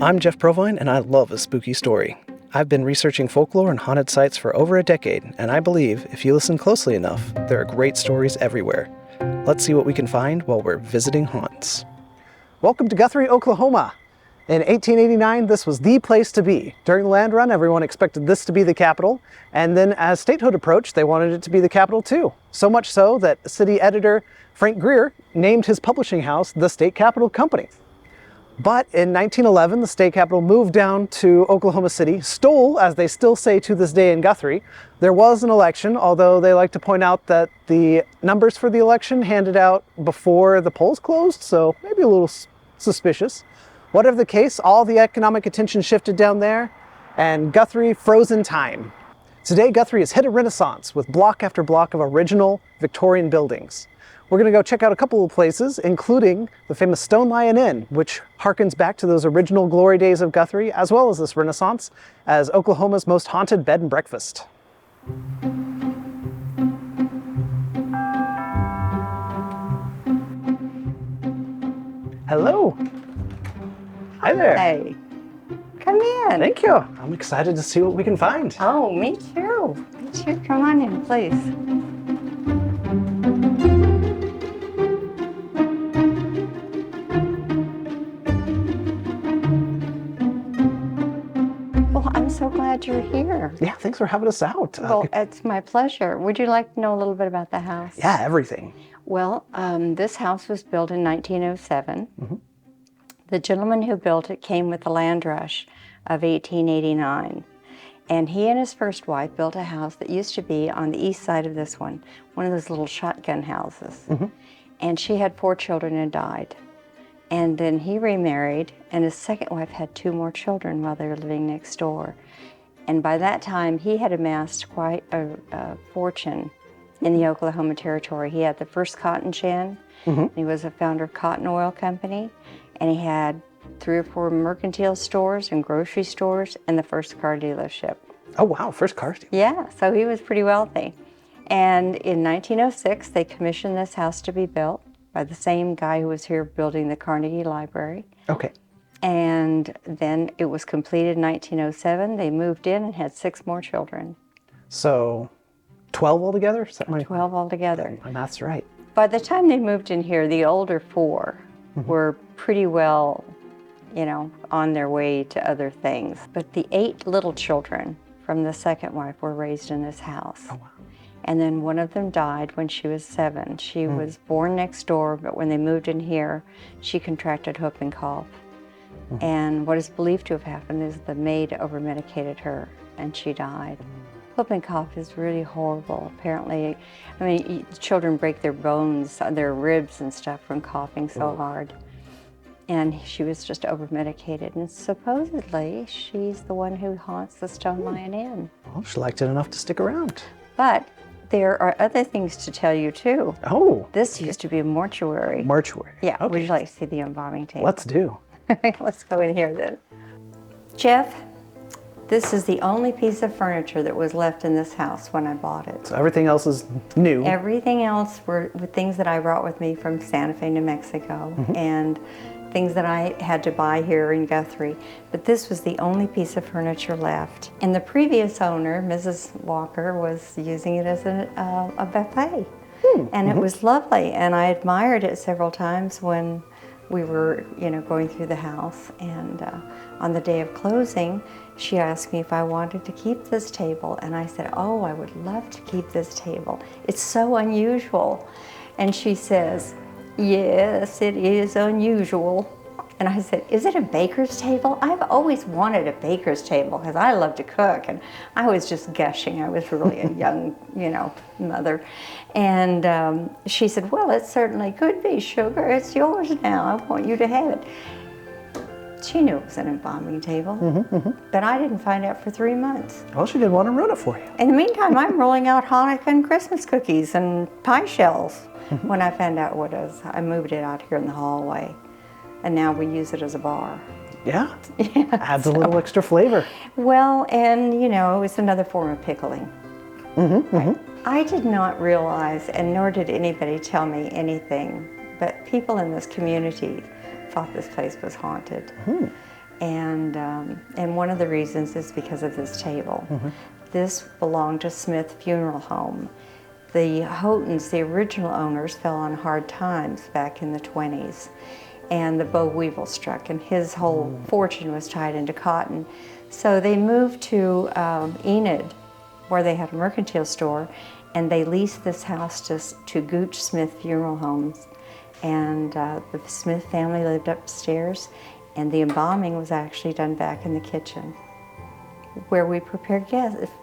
I'm Jeff Provine, and I love a spooky story. I've been researching folklore and haunted sites for over a decade, and I believe, if you listen closely enough, there are great stories everywhere. Let's see what we can find while we're visiting haunts. Welcome to Guthrie, Oklahoma. In 1889, this was the place to be. During the land run, everyone expected this to be the capital, and then as statehood approached, they wanted it to be the capital too. So much so that city editor Frank Greer named his publishing house the State Capitol Company. But in 1911, the state capitol moved down to Oklahoma City, stole, as they still say to this day in Guthrie. There was an election, although they like to point out that the numbers for the election handed out before the polls closed, so maybe a little suspicious. Whatever the case, all the economic attention shifted down there, and Guthrie froze in time. Today, Guthrie has hit a renaissance with block after block of original Victorian buildings. We're going to go check out a couple of places, including the famous Stone Lion Inn, which harkens back to those original glory days of Guthrie, as well as this renaissance, as Oklahoma's most haunted bed and breakfast. Hello. Hi there. Hey, come in. Thank you. I'm excited to see what we can find. Oh, me too. Me too. Come on in, please. Well, I'm so glad you're here. Yeah, thanks for having us out. Well, it's my pleasure. Would you like to know a little bit about the house? Yeah, everything. Well, this house was built in 1907. Mm-hmm. The gentleman who built it came with the land rush of 1889. And he and his first wife built a house that used to be on the east side of this one of those little shotgun houses. Mm-hmm. And she had 4 children and died. And then he remarried, and his second wife had 2 more children while they were living next door. And by that time, he had amassed quite a fortune in the Oklahoma Territory. He had the first cotton gin. Mm-hmm. He was a founder of Cotton Oil Company. And he had 3 or 4 mercantile stores and grocery stores and the first car dealership. Oh, wow, first car dealership. Yeah, so he was pretty wealthy. And in 1906, they commissioned this house to be built by the same guy who was here building the Carnegie Library. Okay. And then it was completed in 1907. They moved in and had 6 more children. So 12 altogether? 12 altogether. That's right. By the time they moved in here, the older 4 were pretty well, on their way to other things. But the 8 little children from the second wife were raised in this house. Oh, wow. And then one of them died when she was 7. She was born next door, but when they moved in here, she contracted whooping cough. And what is believed to have happened is the maid over-medicated her, and she died. Whooping cough is really horrible. Apparently, children break their bones, their ribs and stuff from coughing so hard. And she was just over-medicated. And supposedly, she's the one who haunts the Stone Lion Inn. Well, she liked it enough to stick around. But there are other things to tell you, too. Oh. This used to be a mortuary. Mortuary. Yeah. Okay. Would you like to see the embalming table? Let's do. Let's go in here, then. Jeff, this is the only piece of furniture that was left in this house when I bought it. So everything else is new? Everything else were things that I brought with me from Santa Fe, New Mexico, and things that I had to buy here in Guthrie. But this was the only piece of furniture left. And the previous owner, Mrs. Walker, was using it as a buffet. And it was lovely, and I admired it several times when we were, going through the house. And on the day of closing, she asked me if I wanted to keep this table. And I said, oh, I would love to keep this table. It's so unusual. And she says, yes, it is unusual. And I said, is it a baker's table? I've always wanted a baker's table because I love to cook. And I was just gushing. I was really a young, mother. And she said, well, it certainly could be, sugar. It's yours now. I want you to have it. She knew it was an embalming table, but I didn't find out for 3 months. Well, she didn't want to ruin it for you. In the meantime, I'm rolling out Hanukkah and Christmas cookies and pie shells. When I found out what it was, I moved it out here in the hallway, and now we use it as a bar. Yeah, adds a little extra flavor. Well, and it's another form of pickling. Right? I did not realize, and nor did anybody tell me anything, but people in this community thought this place was haunted. And one of the reasons is because of this table. This belonged to Smith Funeral Home. The Houghtons, the original owners, fell on hard times back in the 20s, and the boll weevil struck, and his whole fortune was tied into cotton. So they moved to Enid, where they had a mercantile store, and they leased this house to Gooch Smith Funeral Homes. And the Smith family lived upstairs, and the embalming was actually done back in the kitchen, where we prepare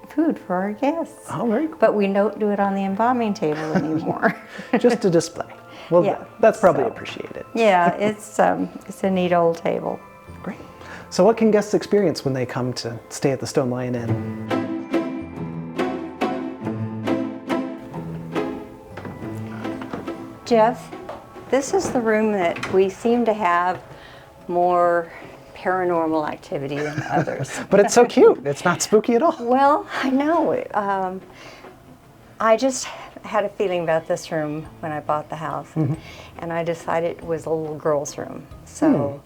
food for our guests. Oh, very cool. But we don't do it on the embalming table anymore. Just to display. Well, Yeah, that's probably so- appreciated. Yeah, it's a neat old table. Great. So what can guests experience when they come to stay at the Stone Lion Inn? Jeff, this is the room that we seem to have more paranormal activity than others. But it's so cute. It's not spooky at all. Well, I know. I just had a feeling about this room when I bought the house, and I decided it was a little girl's room. So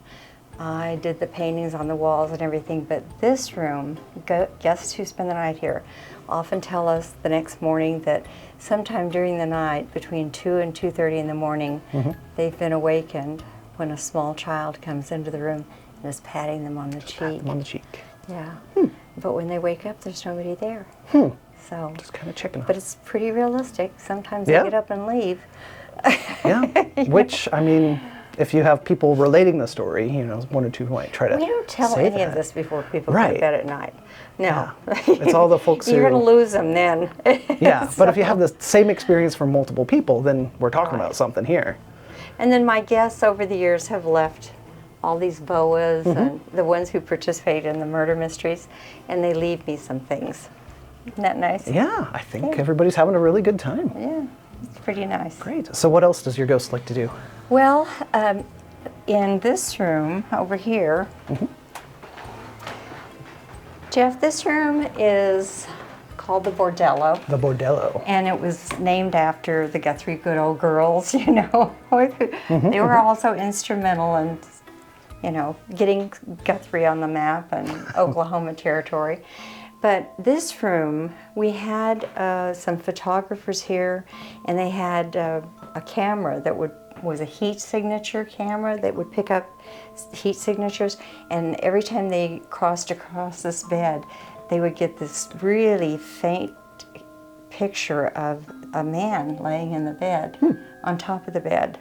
I did the paintings on the walls and everything, but this room, guests who spend the night here often tell us the next morning that sometime during the night, between 2 and 2:30 in the morning, they've been awakened when a small child comes into the room and is patting them on the cheek. Pat them on the cheek. Yeah. But when they wake up, there's nobody there. So, Just kind of checking. but it's pretty realistic. Sometimes Yeah. they get up and leave. Yeah. Which, I mean, if you have people relating the story, one or two might try to We don't tell say any of that. this before people go Right. to bed at night. No. It's all the folks You're who- going to lose them then. Yeah, but if you have the same experience from multiple people, then we're talking about something here. And then my guests over the years have left all these boas and the ones who participate in the murder mysteries, and they leave me some things. Isn't that nice? Yeah, I think everybody's having a really good time. Yeah, it's pretty nice. Great. So what else does your ghost like to do? Well, in this room over here, Jeff, this room is called the Bordello. The Bordello. And it was named after the Guthrie good old girls, They were also instrumental in, getting Guthrie on the map and Oklahoma territory. But this room, we had some photographers here, and they had a camera that was a heat signature camera that would pick up heat signatures, and every time they crossed across this bed, they would get this really faint picture of a man laying in the bed, on top of the bed.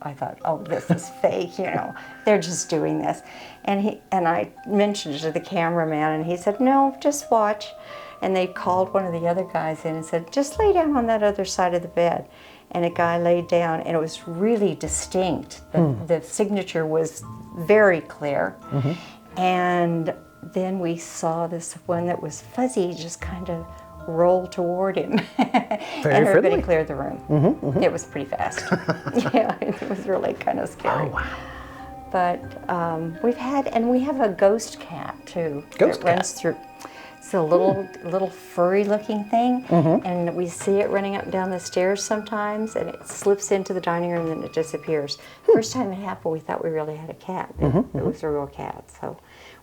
I thought, oh, this is fake, they're just doing this. And I mentioned it to the cameraman, and he said, no, just watch. And they called one of the other guys in and said, just lay down on that other side of the bed. And a guy laid down, and it was really distinct. The signature was very clear. And then we saw this one that was fuzzy, just kind of roll toward him. And everybody friendly. cleared the room. It was pretty fast. Yeah, it was really kind of scary. Oh, wow. But we have a ghost cat too. Ghost that runs through. It's a little furry looking thing, and we see it running up and down the stairs sometimes, and it slips into the dining room and then it disappears. First time it happened, we thought we really had a cat. It was a real cat. So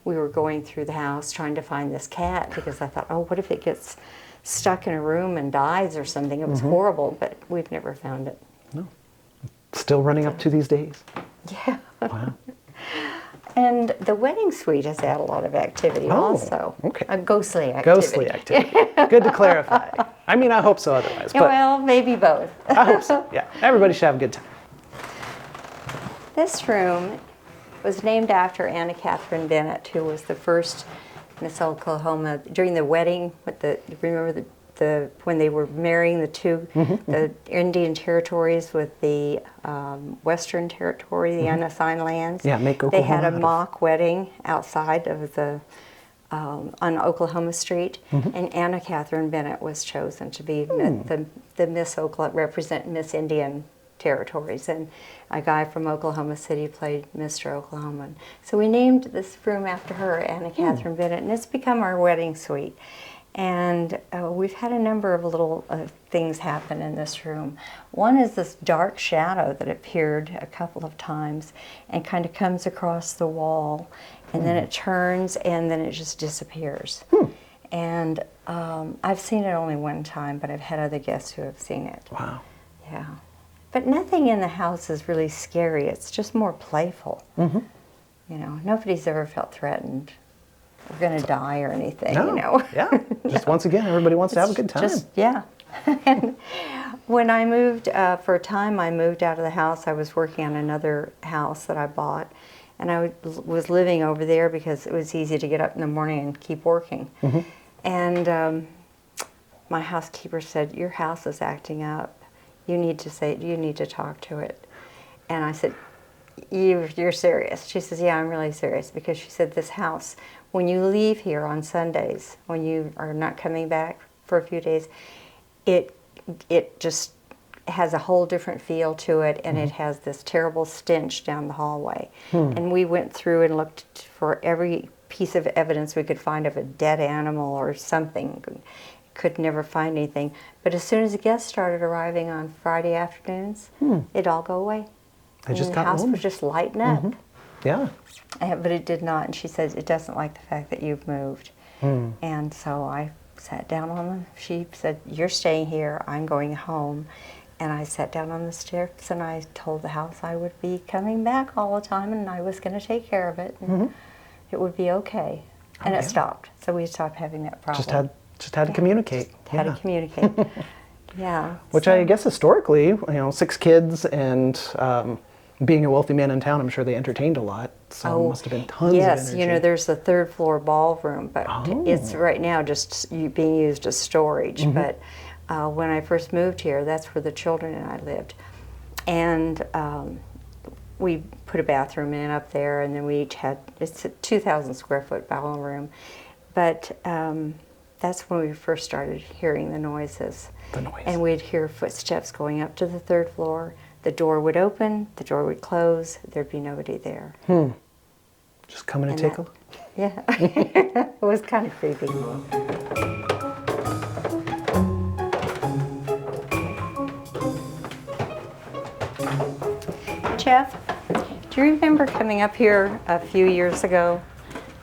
we were going through the house trying to find this cat, because I thought, oh, what if it gets stuck in a room and dies or something? It was horrible, but we've never found it. No. Still running up to these days. Yeah. Wow. And the wedding suite has had a lot of activity also. Okay. A ghostly activity. Ghostly activity. Good to clarify. I mean, I hope so otherwise. Yeah, But well, maybe both. I hope so. Yeah. Everybody should have a good time. This room was named after Anna Catherine Bennett, who was the first Miss Oklahoma during the wedding. Remember when they were marrying the Indian territories with the Western Territory, the unassigned lands. Yeah, make They had Oklahoma a out of- mock wedding outside of on Oklahoma Street, and Anna Catherine Bennett was chosen to be the Miss Oklahoma, represent Miss Indian territories, and a guy from Oklahoma City played Mr. Oklahoma. So we named this room after her, Anna Catherine Bennett, and it's become our wedding suite. And we've had a number of little things happen in this room. One is this dark shadow that appeared a couple of times and kind of comes across the wall, and then it turns, and then it just disappears. And I've seen it only one time, but I've had other guests who have seen it. Wow. Yeah. But nothing in the house is really scary. It's just more playful. You know, nobody's ever felt threatened. We're going to die or anything, No. you know. Yeah. Just once again, everybody wants to have a good time. Yeah. And when I moved, for a time, I moved out of the house. I was working on another house that I bought, and I was living over there because it was easy to get up in the morning and keep working. And my housekeeper said, "Your house is acting up. You need to talk to it." And I said, You're serious? She says, "Yeah, I'm really serious," because she said this house, when you leave here on Sundays, when you are not coming back for a few days, it just has a whole different feel to it, and it has this terrible stench down the hallway. And we went through and looked for every piece of evidence we could find of a dead animal or something. Could never find anything. But as soon as the guests started arriving on Friday afternoons, it'd all go away. They just the got house warm. would just lighten up. Yeah. But it did not. And she says it doesn't like the fact that you've moved. And so I sat down she said, "You're staying here, I'm going home." And I sat down on the steps and I told the house I would be coming back all the time and I was going to take care of it. And it would be okay. And it stopped. So we stopped having that problem. Just had to communicate. Had to communicate. Yeah. Which I guess historically, you know, 6 kids and being a wealthy man in town, I'm sure they entertained a lot. So it must have been tons of energy. Yes, you know, there's the 3rd floor ballroom, but it's right now just being used as storage. But when I first moved here, that's where the children and I lived. And we put a bathroom in up there, and then we each had, it's a 2,000 square foot ballroom. But that's when we first started hearing the noises. The noise. And we'd hear footsteps going up to the 3rd floor. The door would open, the door would close, there'd be nobody there. Just come in and take a look. Yeah, it was kind of creepy. Jeff, do you remember coming up here a few years ago?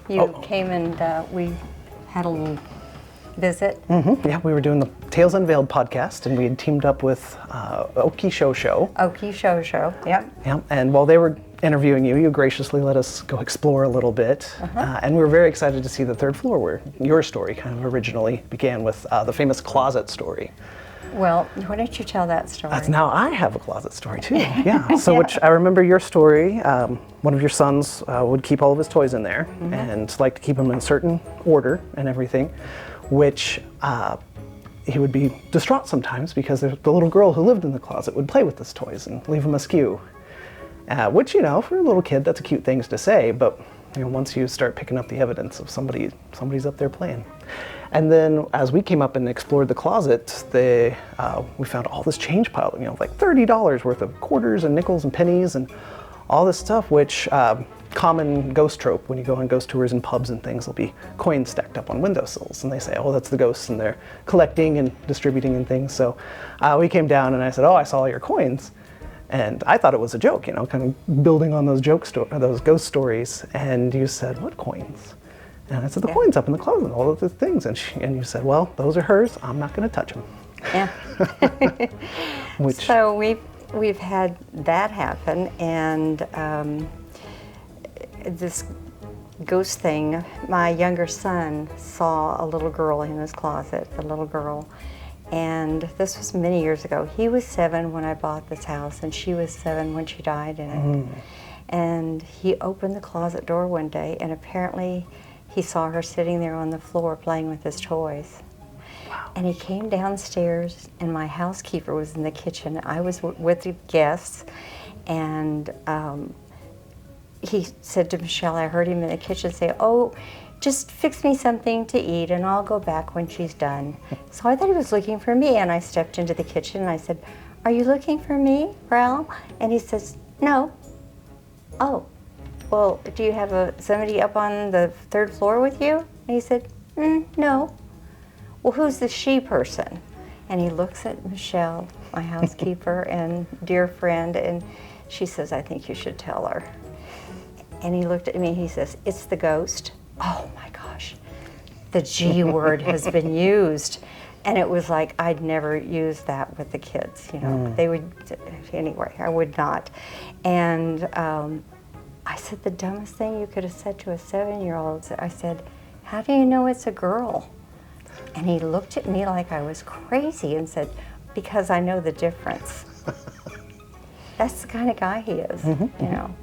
You came and we had a little visit. Yeah, we were doing the Tales Unveiled podcast, and we had teamed up with Okie Show. Okie Show, yep. Yeah, and while they were interviewing you, you graciously let us go explore a little bit. And we were very excited to see the 3rd floor, where your story kind of originally began with the famous closet story. Well, why don't you tell that story? Now I have a closet story too. Yeah. So which I remember your story. One of your sons would keep all of his toys in there and like to keep them in a certain order and everything, which he would be distraught sometimes because the little girl who lived in the closet would play with his toys and leave them askew. Which, you know, for a little kid, that's cute things to say, but you know, once you start picking up the evidence of somebody's up there playing. And then as we came up and explored the closet, we found all this change pile, you know, like $30 worth of quarters and nickels and pennies and all this stuff, which common ghost trope when you go on ghost tours in pubs and things, there'll be coins stacked up on windowsills, and they say, "Oh, that's the ghosts," and they're collecting and distributing and things. So we came down and I said, "Oh, I saw all your coins." And I thought it was a joke, you know, kind of building on those those ghost stories. And you said, "What coins?" And I said, "The coins up in the closet, all of the things." And you said, "Well, those are hers. I'm not going to touch them." Yeah. So we've had that happen, and this ghost thing. My younger son saw a little girl in his closet, a little girl. And this was many years ago. He was 7 when I bought this house, and she was 7 when she died in it. And he opened the closet door one day, and apparently he saw her sitting there on the floor playing with his toys. Wow. And he came downstairs, and my housekeeper was in the kitchen. I was with the guests, and he said to Michelle, I heard him in the kitchen say, "Oh, just fix me something to eat and I'll go back when she's done." So I thought he was looking for me, and I stepped into the kitchen and I said, "Are you looking for me, Ralph?" And he says, "No." "Oh, well, do you have somebody up on the 3rd floor with you?" And he said, "No." well, who's the she person? And he looks at Michelle, my housekeeper and dear friend, and she says, I think you should tell her. And he looked at me and he says, it's the ghost. Oh my gosh, the G word has been used. And it was like, I'd never use that with the kids, you know. They would, anyway, I would not. And I said, the dumbest thing you could have said to a 7-year-old, I said, how do you know it's a girl? And he looked at me like I was crazy and said, because I know the difference. That's the kind of guy he is, you know.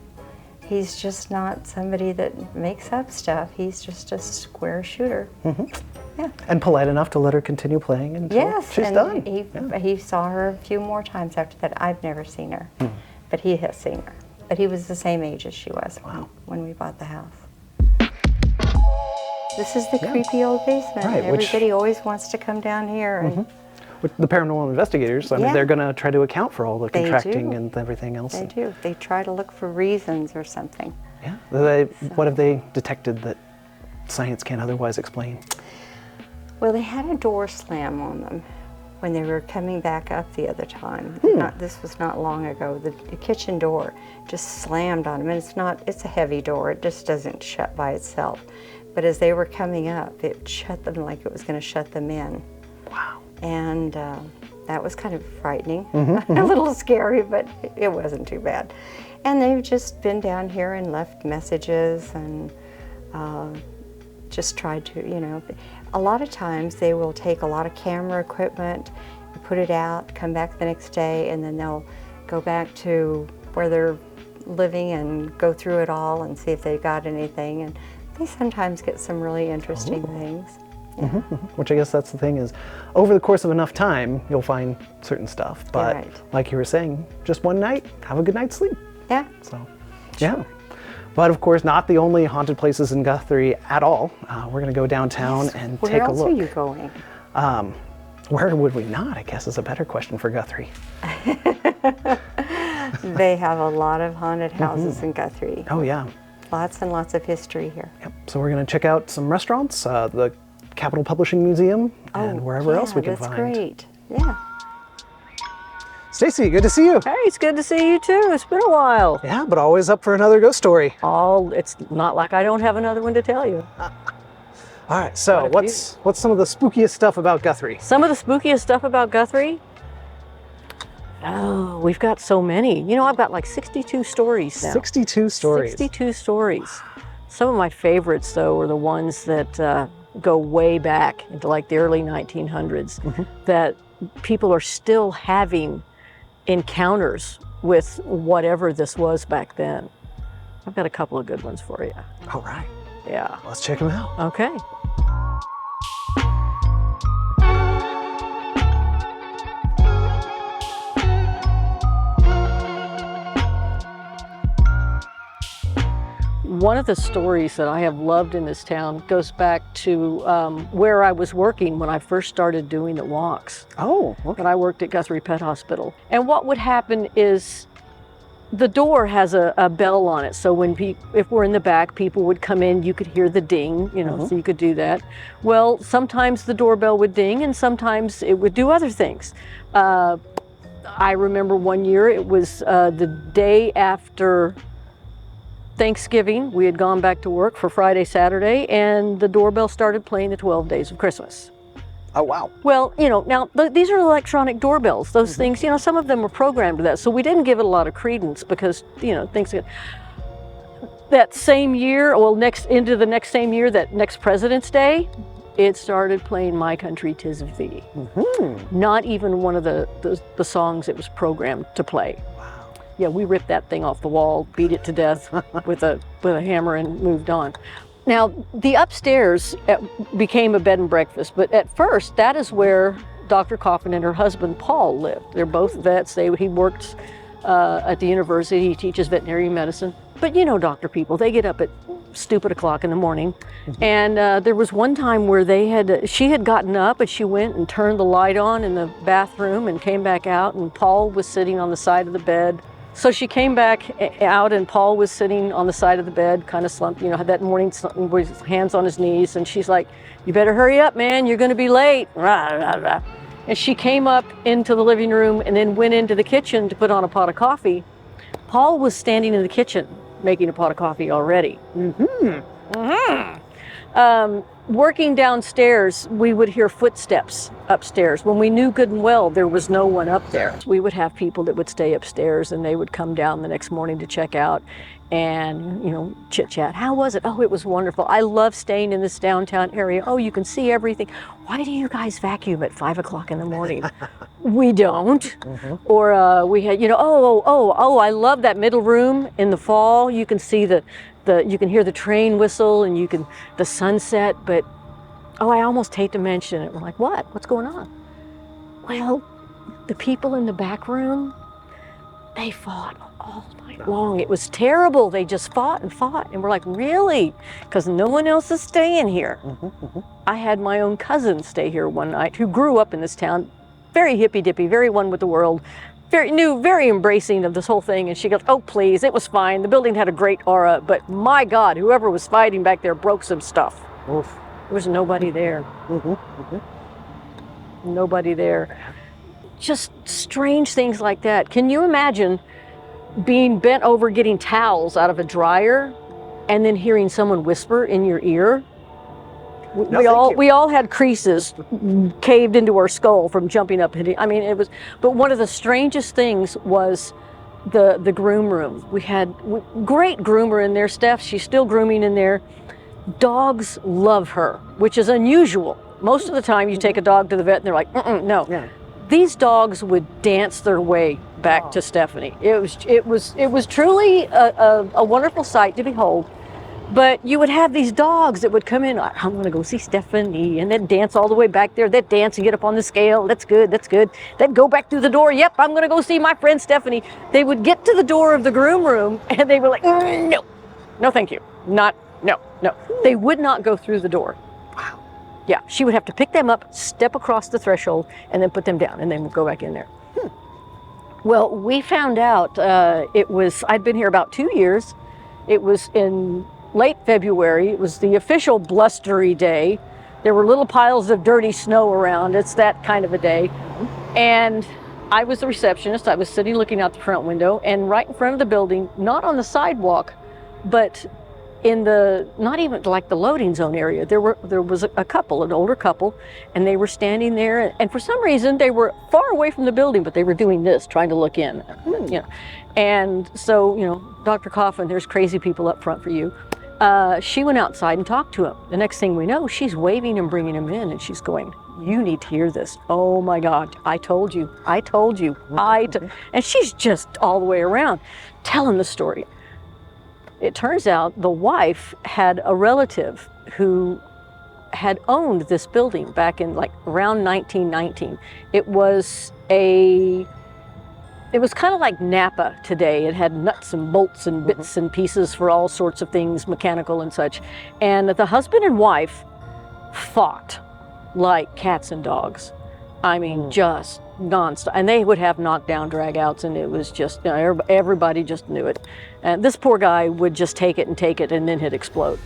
He's just not somebody that makes up stuff. He's just a square shooter. Yeah. And polite enough to let her continue playing until she's done. He saw her a few more times after that. I've never seen her, but he has seen her. But he was the same age as she was when we bought the house. This is the creepy old basement. Right, Everybody always wants to come down here. And With the paranormal investigators, I mean, they're going to try to account for all the contracting and everything else. They do. They try to look for reasons or something. Yeah. What have they detected that science can't otherwise explain? Well, they had a door slam on them when they were coming back up the other time. This was not long ago. The kitchen door just slammed on them, and it's a heavy door. It just doesn't shut by itself. But as they were coming up, it shut them like it was going to shut them in. Wow. And that was kind of frightening, a little scary, but it wasn't too bad. And they've just been down here and left messages and just tried to, you know. A lot of times they will take a lot of camera equipment, put it out, come back the next day, and then they'll go back to where they're living and go through it all and see if they got anything. And they sometimes get some really interesting things. Yeah. Which I guess that's the thing is, over the course of enough time, you'll find certain stuff. But like you were saying, just one night, have a good night's sleep. Yeah. So, yeah. But of course, not the only haunted places in Guthrie at all. We're going to go downtown and take a look. Where else are you going? Where would we not, I guess, is a better question for Guthrie. They have a lot of haunted houses in Guthrie. Oh, yeah. Lots and lots of history here. Yep. So we're going to check out some restaurants, the Capitol Publishing Museum, and wherever else we can find. That's great. Yeah. Stacey, good to see you. Hey, it's good to see you too. It's been a while. Yeah, but always up for another ghost story. It's not like I don't have another one to tell you. All right, so what's some of the spookiest stuff about Guthrie? Some of the spookiest stuff about Guthrie? Oh, we've got so many. You know, I've got like 62 stories now. 62 stories. 62 stories. Some of my favorites, though, are the ones that go way back into like the early 1900s, that people are still having encounters with whatever this was back then. I've got a couple of good ones for you. All right. Yeah. Let's check them out. Okay. One of the stories that I have loved in this town goes back to where I was working when I first started doing the walks. Oh, okay. When I worked at Guthrie Pet Hospital. And what would happen is the door has a bell on it. So when if we're in the back, people would come in, you could hear the ding, you know, so you could do that. Well, sometimes the doorbell would ding and sometimes it would do other things. I remember one year, it was the day after Thanksgiving. We had gone back to work for Friday, Saturday, and the doorbell started playing the 12 Days of Christmas. Oh, wow. Well, you know, now these are electronic doorbells. Those things, you know, some of them were programmed to that. So we didn't give it a lot of credence because, you know, things get... That same year, well, into the next same year, that next President's Day, it started playing My Country 'Tis of Thee. Not even one of the songs it was programmed to play. Yeah, we ripped that thing off the wall, beat it to death with a hammer and moved on. Now, the upstairs became a bed and breakfast, but at first, that is where Dr. Coffin and her husband, Paul, lived. They're both vets. He works at the university. He teaches veterinary medicine. But you know doctor people, they get up at stupid o'clock in the morning. And there was one time where she had gotten up and she went and turned the light on in the bathroom and came back out, and Paul was sitting on the side of the bed So she came back out, and Paul was sitting on the side of the bed, kind of slumped, you know, had that morning with his hands on his knees, and she's like, "You better hurry up, man, you're gonna be late." Rah, rah, rah. And she came up into the living room and then went into the kitchen to put on a pot of coffee. Paul was standing in the kitchen making a pot of coffee already. Working downstairs, we would hear footsteps upstairs. When we knew good and well there was no one up there, we would have people that would stay upstairs, and they would come down the next morning to check out and, you know, chit chat. How was it? Oh, it was wonderful. I love staying in this downtown area. Oh, you can see everything. Why do you guys vacuum at 5 o'clock in the morning? We don't. Or we had, you know, I love that middle room in the fall. You can see you can hear the train whistle, and the sunset, but I almost hate to mention it. We're like, what? What's going on? Well, the people in the back room, they fought all night long. It was terrible. They just fought and fought, and we're like, really? Because no one else is staying here. I had my own cousin stay here one night who grew up in this town, very hippy-dippy, very one with the world, very new, very embracing of this whole thing. And she goes, "Oh, please, it was fine. The building had a great aura, but my God, whoever was fighting back there broke some stuff." Oof. There was nobody there. Nobody there. Just strange things like that. Can you imagine being bent over getting towels out of a dryer and then hearing someone whisper in your ear? We all had creases caved into our skull from jumping up. I mean, it was. But one of the strangest things was the groom room. We had great groomer in there, Steph. She's still grooming in there. Dogs love her, which is unusual. Most of the time, you take a dog to the vet and they're like, no. Yeah. These dogs would dance their way back to Stephanie. It was truly a wonderful sight to behold. But you would have these dogs that would come in, "I'm going to go see Stephanie," and they'd dance all the way back there. They'd dance and get up on the scale. "That's good, that's good." They'd go back through the door. "Yep, I'm going to go see my friend Stephanie." They would get to the door of the groom room, and they were like, no, thank you. No. They would not go through the door. Wow. Yeah, she would have to pick them up, step across the threshold, and then put them down, and then we'd go back in there. Well, we found out I'd been here about 2 years. It was in late February. It was the official blustery day. There were little piles of dirty snow around. It's that kind of a day. And I was the receptionist. I was sitting looking out the front window, and right in front of the building, not on the sidewalk, but in not even like the loading zone area, there was a couple, an older couple, and they were standing there, and for some reason they were far away from the building, but they were doing this, trying to look in, you know. And so, you know, "Dr. Coffin, there's crazy people up front for you." She went outside and talked to him. The next thing we know, she's waving and bringing him in, and she's going, "You need to hear this. Oh my God, I told you. And she's just all the way around telling the story. It turns out the wife had a relative who had owned this building back in like around 1919. It was kind of like Napa today. It had nuts and bolts and bits and pieces for all sorts of things, mechanical and such. And the husband and wife fought like cats and dogs. I mean, just nonstop. And they would have knockdown dragouts, and it was just, you know, everybody just knew it. And this poor guy would just take it, and then he'd explode.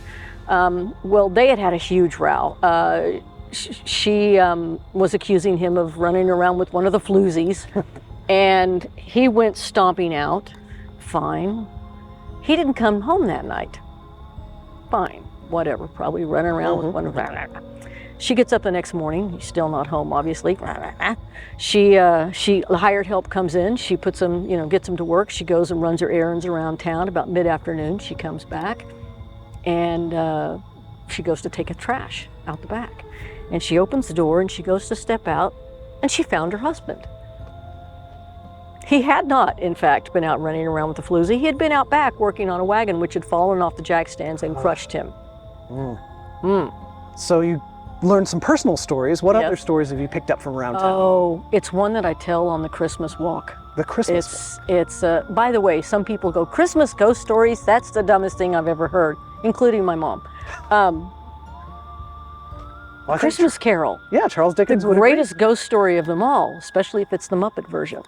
Well, they had a huge row. She was accusing him of running around with one of the floozies, and he went stomping out. Fine. He didn't come home that night. Fine, whatever, probably running around with one of them. She gets up the next morning. He's still not home, obviously. The hired help comes in. She puts him, you know, gets him to work. She goes and runs her errands around town. About mid-afternoon, she comes back, and she goes to take a trash out the back. And she opens the door, and she goes to step out, and she found her husband. He had not, in fact, been out running around with the floozy. He had been out back working on a wagon which had fallen off the jack stands and crushed him. So you learned some personal stories. What other stories have you picked up from around town? Oh, it's one that I tell on the Christmas walk. The Christmas walk. It's by the way, some people go, "Christmas ghost stories? That's the dumbest thing I've ever heard," including my mom. Christmas Carol. Yeah, Charles Dickens. The greatest ghost story of them all, especially if it's the Muppet version.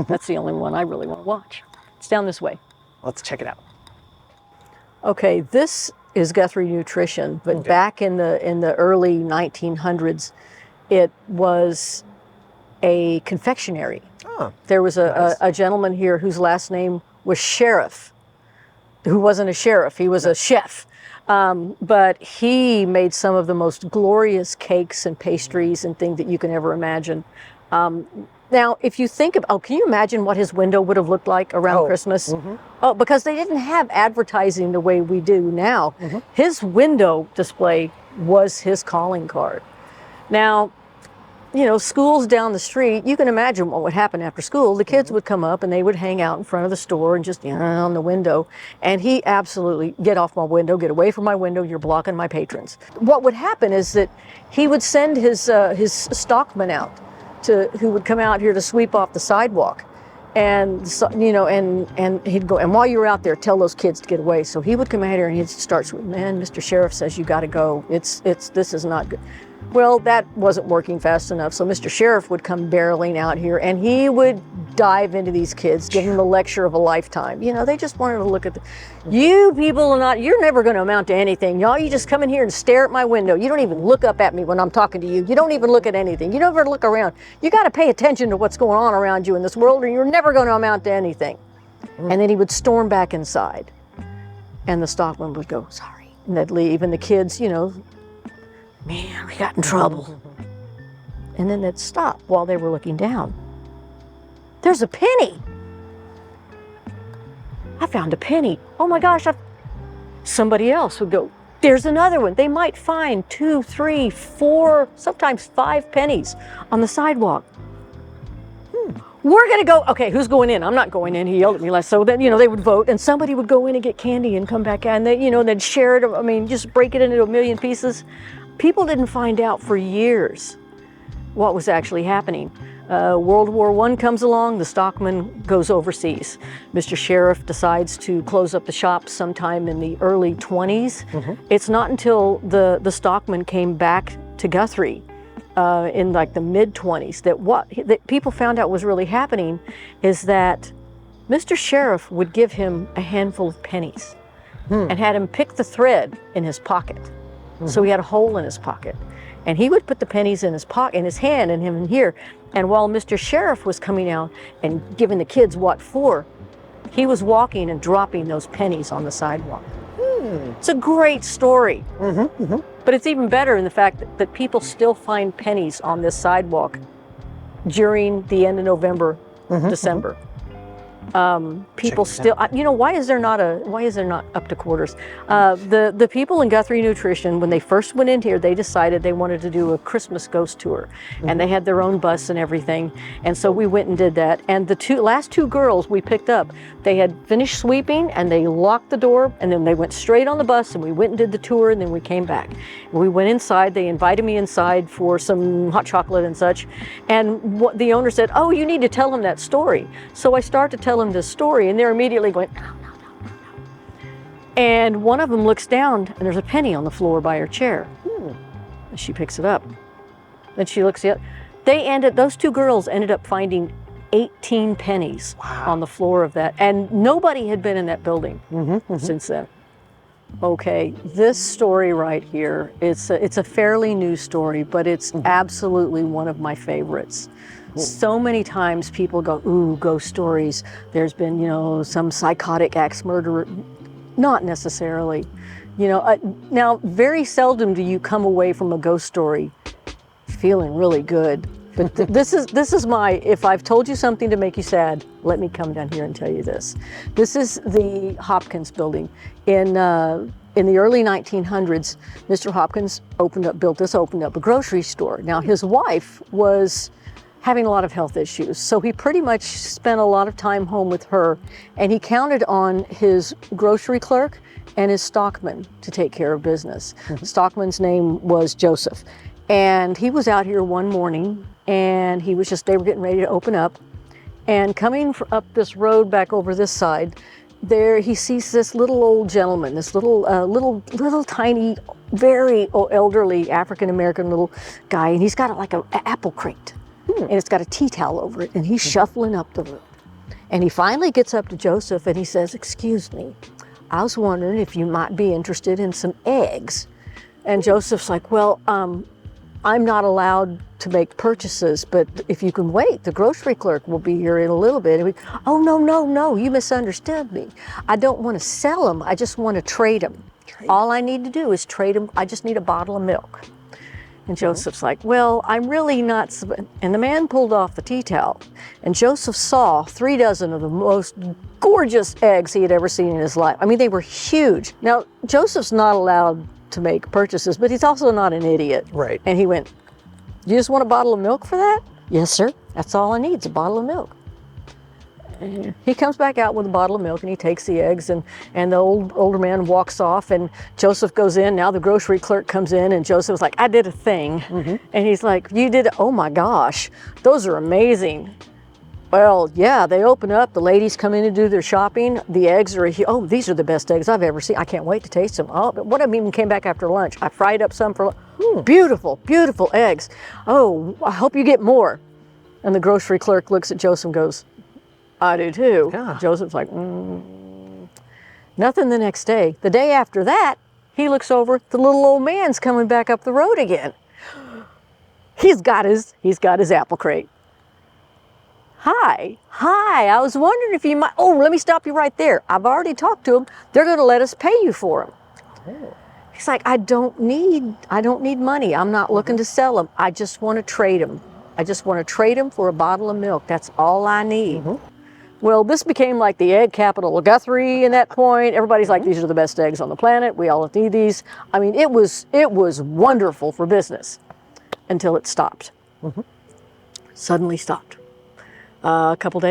That's the only one I really want to watch. It's down this way. Let's check it out. Okay, this is Guthrie Nutrition, but back in the early 1900s, it was a confectionery. Oh, There was a gentleman here whose last name was Sheriff, who wasn't a sheriff, he was a chef. But he made some of the most glorious cakes and pastries and things that you can ever imagine. Now, if you think of, can you imagine what his window would have looked like around Christmas? Oh, because they didn't have advertising the way we do now. His window display was his calling card. Now, you know, schools down the street, you can imagine what would happen after school. The kids would come up and they would hang out in front of the store and just on the window. And he absolutely, get off my window, get away from my window, you're blocking my patrons. What would happen is that he would send his stockman out who would come out here to sweep off the sidewalk. And so, you know, and he'd go, and while you're out there, tell those kids to get away. So he would come out here and he'd start, man, Mr. Sheriff says you got to go. This is not good. Well, that wasn't working fast enough. So Mr. Sheriff would come barreling out here and he would dive into these kids, give them the lecture of a lifetime. You know, they just wanted to look at you people you're never going to amount to anything. Y'all, you just come in here and stare at my window. You don't even look up at me when I'm talking to you. You don't even look at anything. You never look around. You got to pay attention to what's going on around you in this world or you're never going to amount to anything. And then he would storm back inside and the stockman would go, sorry. And they'd leave and the kids, you know, man, we got in trouble. And then they'd stop while they were looking down. There's a penny. I found a penny. Oh my gosh. Somebody else would go, there's another one. They might find 2, 3, 4, sometimes 5 pennies on the sidewalk. We're gonna go, okay, who's going in? I'm not going in, he yelled at me last. So then, you know, they would vote and somebody would go in and get candy and come back out and they, you know, they'd share it. I mean, just break it into a million pieces. People didn't find out for years what was actually happening. World War I comes along, the stockman goes overseas. Mr. Sheriff decides to close up the shop sometime in the early 20s. It's not until the stockman came back to Guthrie in like the mid-20s that people found out was really happening is that Mr. Sheriff would give him a handful of pennies and had him pick the thread in his pocket. So he had a hole in his pocket. And he would put the pennies in his pocket, in his hand, and him in here. And while Mr. Sheriff was coming out and giving the kids what for, he was walking and dropping those pennies on the sidewalk. It's a great story. But it's even better in the fact that people still find pennies on this sidewalk during the end of November, December. People still, you know, why is there not up to quarters? The people in Guthrie Nutrition, when they first went in here, they decided they wanted to do a Christmas ghost tour, and they had their own bus and everything. And so we went and did that. And the last two girls we picked up, they had finished sweeping and they locked the door, and then they went straight on the bus and we went and did the tour, and then we came back. We went inside. They invited me inside for some hot chocolate and such. And the owner said, "Oh, you need to tell them that story." So I started to tell them this story, and they're immediately going, no. And one of them looks down, and there's a penny on the floor by her chair. And she picks it up. Then she looks at it. Those two girls ended up finding 18 pennies on the floor of that, and nobody had been in that building since then. Okay, this story right here, it's a fairly new story, but it's absolutely one of my favorites. So many times people go, ooh, ghost stories. There's been, you know, some psychotic axe murderer. Not necessarily. You know, now very seldom do you come away from a ghost story feeling really good. But this is my, if I've told you something to make you sad, let me come down here and tell you this. This is the Hopkins building. In the early 1900s, Mr. Hopkins opened up a grocery store. Now his wife was having a lot of health issues, so he pretty much spent a lot of time home with her, and he counted on his grocery clerk and his stockman to take care of business. The stockman's name was Joseph, and he was out here one morning, and they were getting ready to open up, and coming up this road back over this side, there he sees this little old gentleman, this little tiny, very elderly African-American little guy, and he's got like an apple crate. And it's got a tea towel over it, and he's shuffling up the road. And he finally gets up to Joseph and he says, "Excuse me, I was wondering if you might be interested in some eggs." And Joseph's like, "Well, I'm not allowed to make purchases, but if you can wait, the grocery clerk will be here in a little bit." And "Oh, no, you misunderstood me. I don't want to sell them, I just want to trade them. All I need to do is trade them, I just need a bottle of milk." And Joseph's like, "Well, I'm really not," and the man pulled off the tea towel, and Joseph saw 3 dozen of the most gorgeous eggs he had ever seen in his life. I mean, they were huge. Now, Joseph's not allowed to make purchases, but he's also not an idiot. Right. And he went, "You just want a bottle of milk for that?" "Yes, sir. That's all I need is a bottle of milk." And he comes back out with a bottle of milk and he takes the eggs, and the older man walks off, and Joseph goes in. Now the grocery clerk comes in and Joseph's like, "I did a thing." And he's like, "You did? Oh my gosh, those are amazing." "Well, yeah, they open up, the ladies come in to do their shopping. The eggs are, oh, these are the best eggs I've ever seen. I can't wait to taste them. Oh, but one of them even came back after lunch. I fried up some for lunch. Beautiful, beautiful eggs. Oh, I hope you get more." And the grocery clerk looks at Joseph and goes, "I do too." Yeah. Joseph's like, Nothing the next day. The day after that, he looks over, the little old man's coming back up the road again. He's got his apple crate. Hi, I was wondering if you might, oh, let me stop you right there. I've already talked to them. They're going to let us pay you for them. Oh. He's like, I don't need money. I'm not looking to sell them. I just want to trade them. I just want to trade them for a bottle of milk. That's all I need. Well, this became like the egg capital of Guthrie at that point. Everybody's like, these are the best eggs on the planet. We all need these. I mean, it was wonderful for business until it stopped. Suddenly stopped. A couple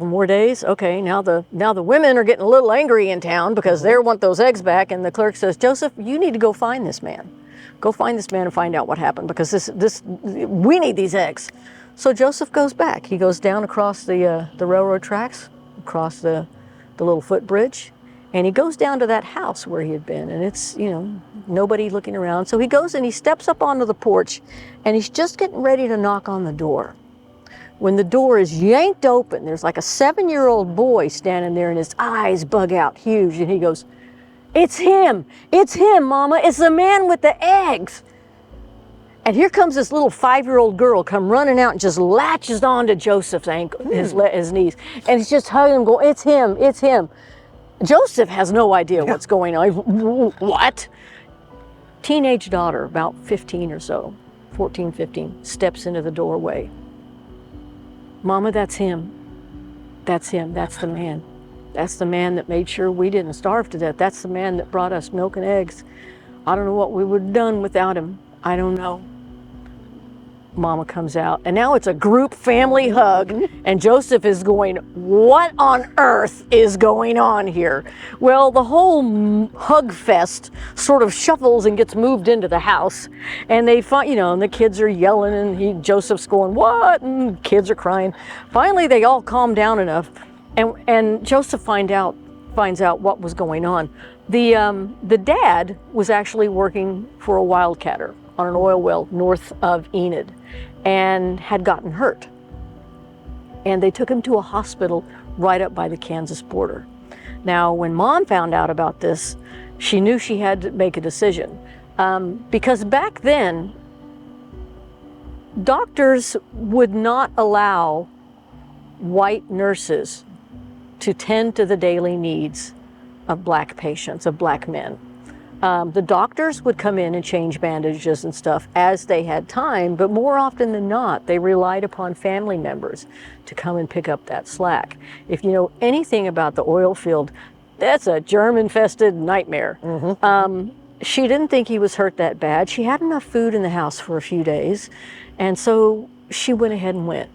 more days. Okay, now the women are getting a little angry in town because they want those eggs back. And the clerk says, "Joseph, you need to go find this man. Go find this man and find out what happened, because we need these eggs." So Joseph goes back. He goes down across the railroad tracks, across the little footbridge, and he goes down to that house where he had been. And it's, nobody looking around. So he goes and he steps up onto the porch, and he's just getting ready to knock on the door, when the door is yanked open. There's like a 7-year-old boy standing there, and his eyes bug out huge, and he goes, it's him, Mama, it's the man with the eggs." And here comes this little 5-year-old girl come running out and just latches onto Joseph's ankle, his knees, and he's just hugging him, going, it's him. Joseph has no idea what's going on. What? Teenage daughter, about 15 or so, 14, 15, steps into the doorway. "Mama, that's him. That's him. That's the man. That's the man that made sure we didn't starve to death. That's the man that brought us milk and eggs. I don't know what we would have done without him. I don't know." Mama comes out, and now it's a group family hug, and Joseph is going, what on earth is going on here? Well, the whole hug fest sort of shuffles and gets moved into the house, and they find, and the kids are yelling, and Joseph's going, what? And kids are crying. Finally, they all calm down enough, and Joseph finds out what was going on. The dad was actually working for a wildcatter on an oil well north of Enid, and had gotten hurt. And they took him to a hospital right up by the Kansas border. Now, when Mom found out about this, she knew she had to make a decision. Because back then, doctors would not allow white nurses to tend to the daily needs of black patients, of black men. The doctors would come in and change bandages and stuff as they had time, but more often than not, they relied upon family members to come and pick up that slack. If you know anything about the oil field, that's a germ-infested nightmare. She didn't think he was hurt that bad. She had enough food in the house for a few days, and so she went ahead and went.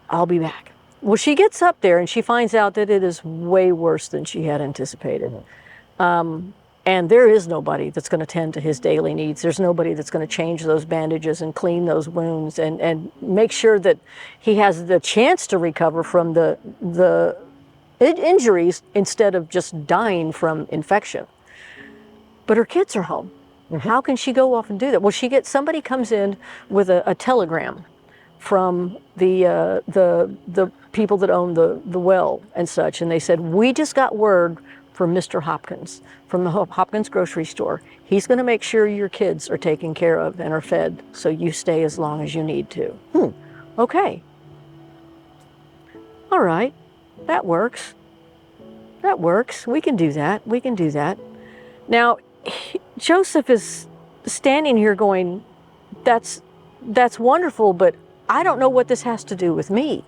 I'll be back. Well, she gets up there and she finds out that it is way worse than she had anticipated. And there is nobody that's going to tend to his daily needs. There's nobody that's going to change those bandages and clean those wounds and make sure that he has the chance to recover from the injuries instead of just dying from infection. But her kids are home. How can she go off and do that? Well, somebody comes in with a telegram from the people that own the well and such, and they said, we just got word from Mr. Hopkins from the Hopkins grocery store. He's going to make sure your kids are taken care of and are fed, so you stay as long as you need to. Okay. All right, that works. That works. We can do that. We can do that. Now, Joseph is standing here going, that's wonderful, but I don't know what this has to do with me.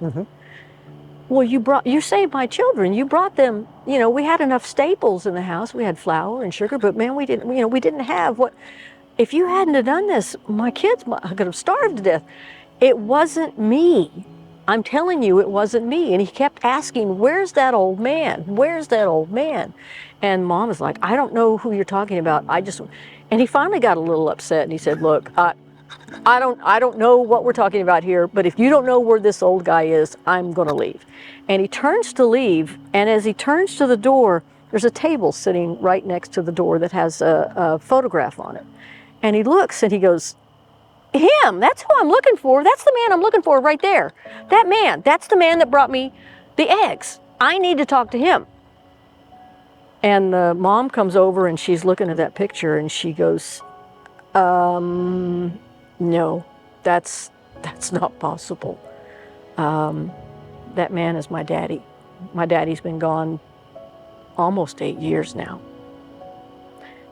Well, you saved my children. You brought them, you know, we had enough staples in the house. We had flour and sugar, but man, we didn't have what, if you hadn't have done this, my kids could have starved to death. It wasn't me. I'm telling you, it wasn't me. And he kept asking, where's that old man? Where's that old man? And Mom was like, I don't know who you're talking about. And he finally got a little upset and he said, look, I don't know what we're talking about here, but if you don't know where this old guy is, I'm gonna leave. And he turns to leave, and as he turns to the door, there's a table sitting right next to the door that has a photograph on it. And he looks and he goes, him, that's who I'm looking for. That's the man I'm looking for right there. That man, that's the man that brought me the eggs. I need to talk to him. And Mom comes over and she's looking at that picture and she goes, no, that's not possible. That man is my daddy. My daddy's been gone almost 8 years now.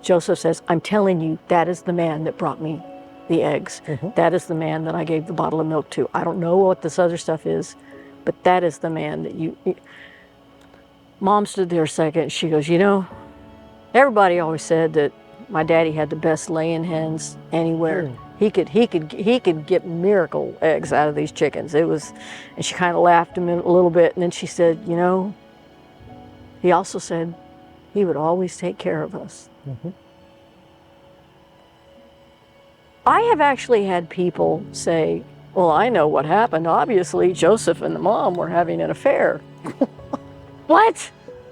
Joseph says, I'm telling you, that is the man that brought me the eggs. That is the man that I gave the bottle of milk to. I don't know what this other stuff is, but that is the man that you... Mom stood there a second. She goes, you know, everybody always said that my daddy had the best laying hens anywhere. He could get miracle eggs out of these chickens. It was, and she kind of laughed a little bit, and then she said, you know, he also said he would always take care of us. I have actually had people say, well, I know what happened. Obviously, Joseph and the mom were having an affair. What?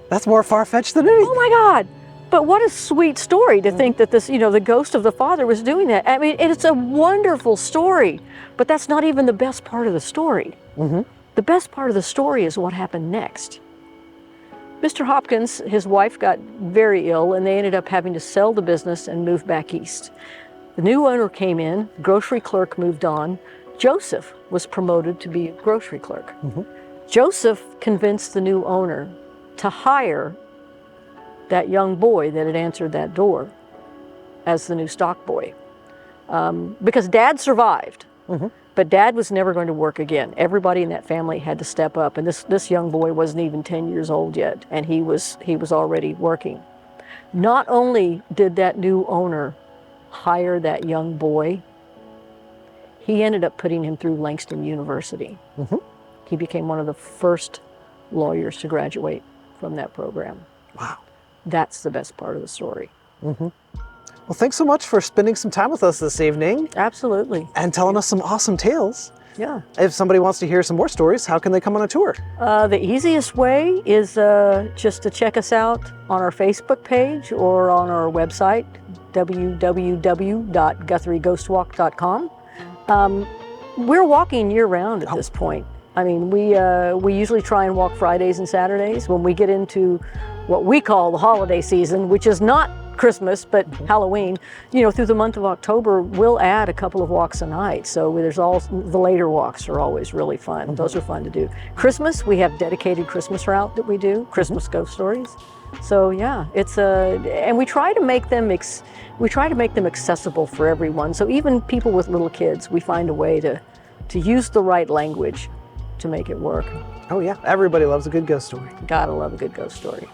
That's more far-fetched than anything. Oh my God. But what a sweet story to think that this, you know, the ghost of the father was doing that. I mean, it's a wonderful story, but that's not even the best part of the story. The best part of the story is what happened next. Mr. Hopkins, his wife got very ill, and they ended up having to sell the business and move back east. The new owner came in, grocery clerk moved on. Joseph was promoted to be a grocery clerk. Joseph convinced the new owner to hire that young boy that had answered that door as the new stock boy. Because Dad survived, but Dad was never going to work again. Everybody in that family had to step up, and this young boy wasn't even 10 years old yet, and he was already working. Not only did that new owner hire that young boy, he ended up putting him through Langston University. He became one of the first lawyers to graduate from that program. Wow. That's the best part of the story. Well, thanks so much for spending some time with us this evening. Absolutely. And telling us some awesome tales. Yeah. If somebody wants to hear some more stories, how can they come on a tour? The easiest way is just to check us out on our Facebook page or on our website, www.guthrieghostwalk.com. We're walking year-round at this point. I mean, we usually try and walk Fridays and Saturdays. When we get into what we call the holiday season, which is not Christmas, but Halloween, you know, through the month of October, we'll add a couple of walks a night. So there's all the later walks are always really fun. Those are fun to do. Christmas, we have dedicated Christmas route that we do, Christmas ghost stories. So yeah, it's and we try to make them accessible for everyone. So even people with little kids, we find a way to use the right language to make it work. Oh yeah, everybody loves a good ghost story. Gotta love a good ghost story.